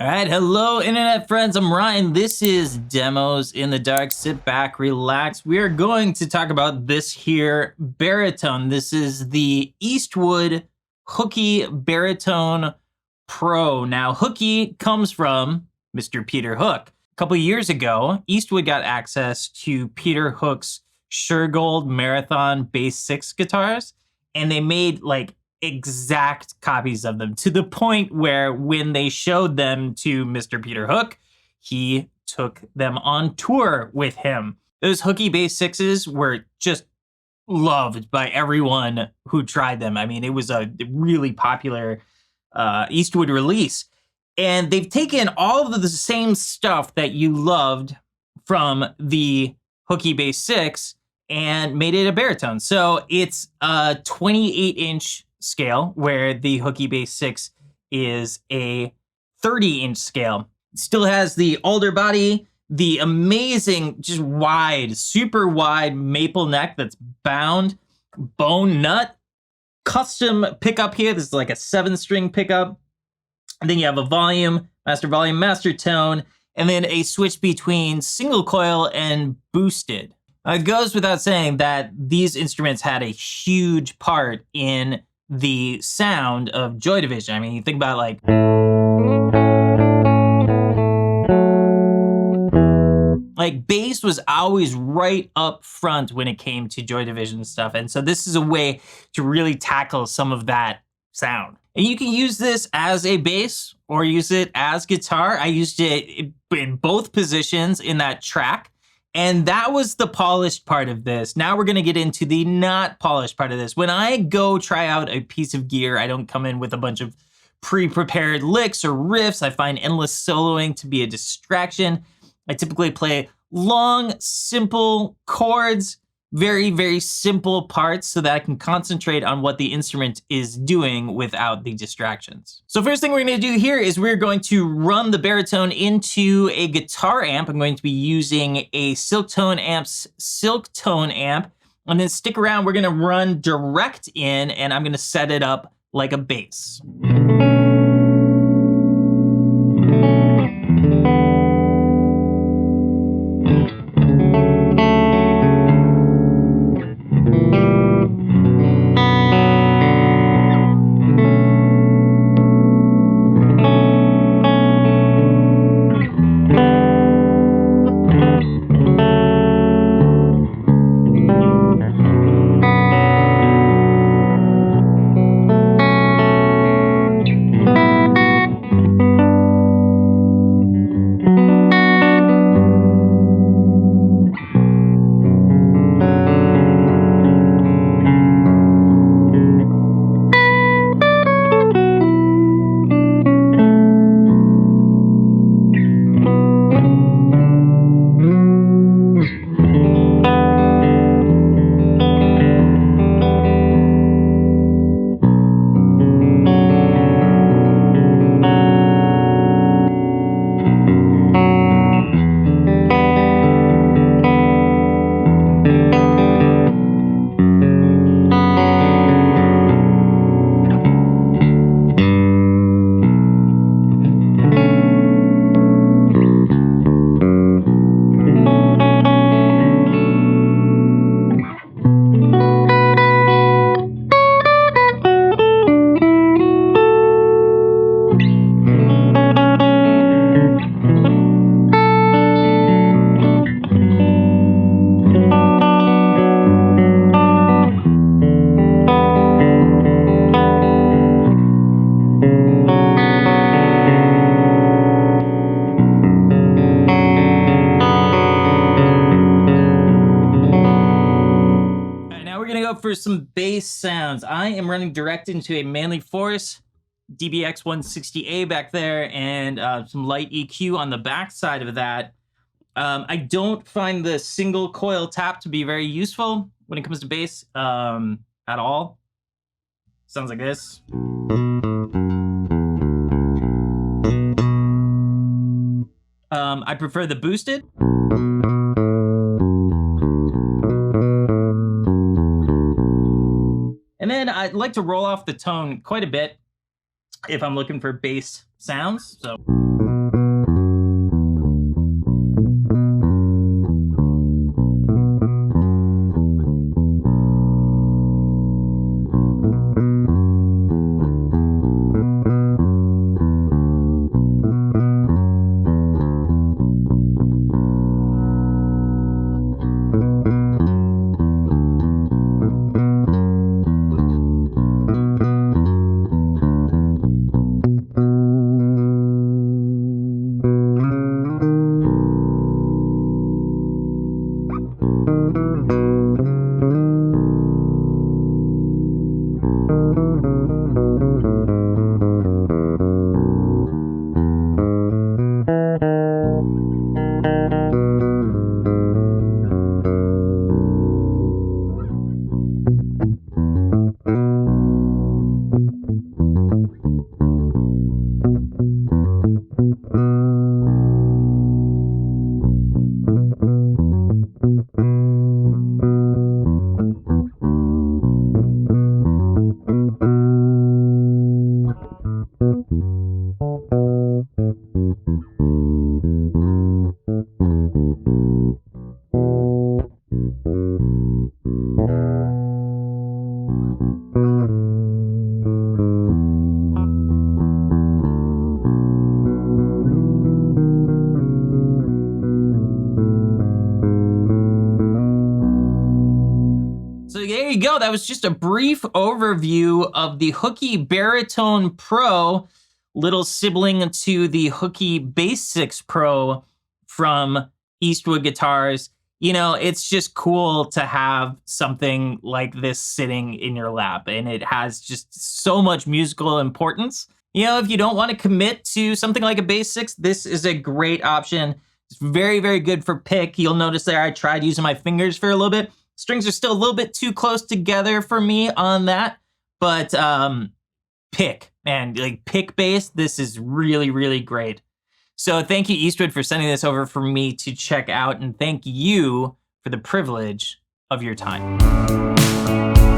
All right, hello internet friends, I'm Ryan. This is Demos in the Dark. Sit back, relax. We are going to talk about this here baritone. This is the Eastwood Hooky Baritone Pro. Now, Hooky comes from Mr. Peter Hook. A couple of years ago, Eastwood got access to Peter Hook's Shergold Marathon Bass 6 guitars, and they made like exact copies of them to the point where when they showed them to Mr. Peter Hook, he took them on tour with him. Those Hooky Bass 6s were just loved by everyone who tried them. I mean, it was a really popular Eastwood release. And they've taken all of the same stuff that you loved from the Hooky Bass 6 and made it a baritone. So it's a 28-inch scale, where the Hooky Bass 6 is a 30-inch scale. It still has the alder body, the amazing, just wide, super wide maple neck that's bound, bone nut, custom pickup here. This is like a 7-string pickup. And then you have a volume, master tone, and then a switch between single coil and boosted. It goes without saying that these instruments had a huge part in the sound of Joy Division. I mean, you think about like bass was always right up front when it came to Joy Division stuff. And so this is a way to really tackle some of that sound. And you can use this as a bass or use it as guitar. I used it in both positions in that track. And that was the polished part of this. Now we're gonna get into the not polished part of this. When I go try out a piece of gear, I don't come in with a bunch of pre-prepared licks or riffs. I find endless soloing to be a distraction. I typically play long, simple chords, very, very simple parts so that I can concentrate on what the instrument is doing without the distractions. So first thing we're gonna do here is we're going to run the baritone into a guitar amp. I'm going to be using a Silktone Amp's Silktone amp. And then stick around, we're gonna run direct in and I'm gonna set it up like a bass. For some bass sounds, I am running direct into a Manly Force DBX 160A back there and some light EQ on the back side of that. I don't find the single coil tap to be very useful when it comes to bass at all. Sounds like this. I prefer the boosted. And then I'd like to roll off the tone quite a bit. if I'm looking for bass sounds. So. So there you go. That was just a brief overview of the Hooky Baritone Pro, little sibling to the Hooky Bass 6 Pro from Eastwood Guitars. You know, it's just cool to have something like this sitting in your lap, and it has just so much musical importance. You know, if you don't want to commit to something like a Bass 6, this is a great option. It's very, very good for pick. You'll notice there I tried using my fingers for a little bit. Strings are still a little bit too close together for me on that, but pick, man, like pick bass, this is really, really great. So thank you, Eastwood, for sending this over for me to check out, and thank you for the privilege of your time.